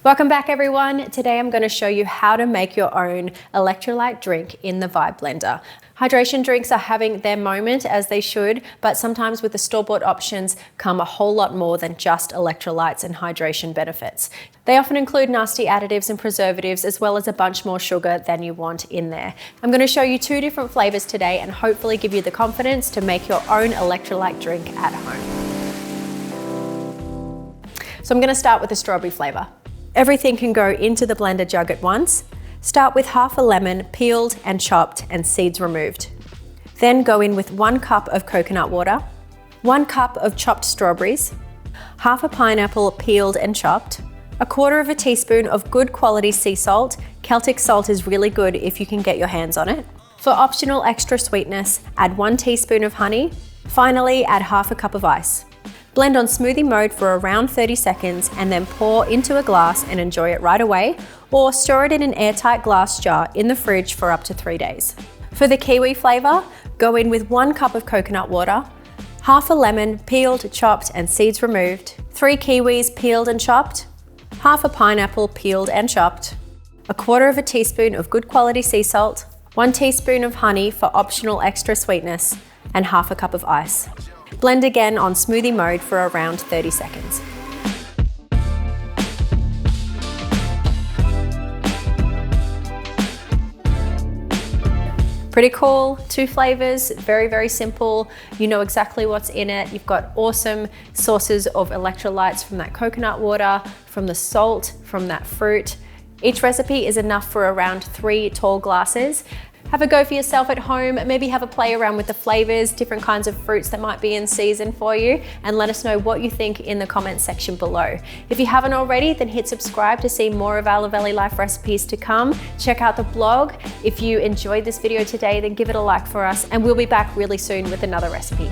Welcome back everyone. Today I'm going to show you how to make your own electrolyte drink in the Vibe Blender. Hydration drinks are having their moment, as they should, but sometimes with the store-bought options come a whole lot more than just electrolytes and hydration benefits. They often include nasty additives and preservatives, as well as a bunch more sugar than you want in there. I'm going to show you 2 different flavors today and hopefully give you the confidence to make your own electrolyte drink at home. So I'm going to start with the strawberry flavor. Everything can go into the blender jug at once. Start with half a lemon, peeled and chopped and seeds removed. Then go in with 1 cup of coconut water, 1 cup of chopped strawberries, half a pineapple peeled and chopped, 1/4 teaspoon of good quality sea salt. Celtic salt is really good if you can get your hands on it. For optional extra sweetness, add 1 teaspoon of honey. Finally, add half a cup of ice. Blend on smoothie mode for around 30 seconds and then pour into a glass and enjoy it right away, or store it in an airtight glass jar in the fridge for up to 3 days. For the kiwi flavor, go in with 1 cup of coconut water, half a lemon peeled, chopped and seeds removed, 3 kiwis peeled and chopped, half a pineapple peeled and chopped, 1/4 teaspoon of good quality sea salt, 1 teaspoon of honey for optional extra sweetness, and half a cup of ice. Blend again on smoothie mode for around 30 seconds. Pretty cool, 2 flavors, very, very simple. You know exactly what's in it. You've got awesome sources of electrolytes from that coconut water, from the salt, from that fruit. Each recipe is enough for around 3 tall glasses. Have a go for yourself at home, maybe have a play around with the flavors, different kinds of fruits that might be in season for you, and let us know what you think in the comments section below. If you haven't already, then hit subscribe to see more of our Luvele Life recipes to come. Check out the blog. If you enjoyed this video today, then give it a like for us, and we'll be back really soon with another recipe.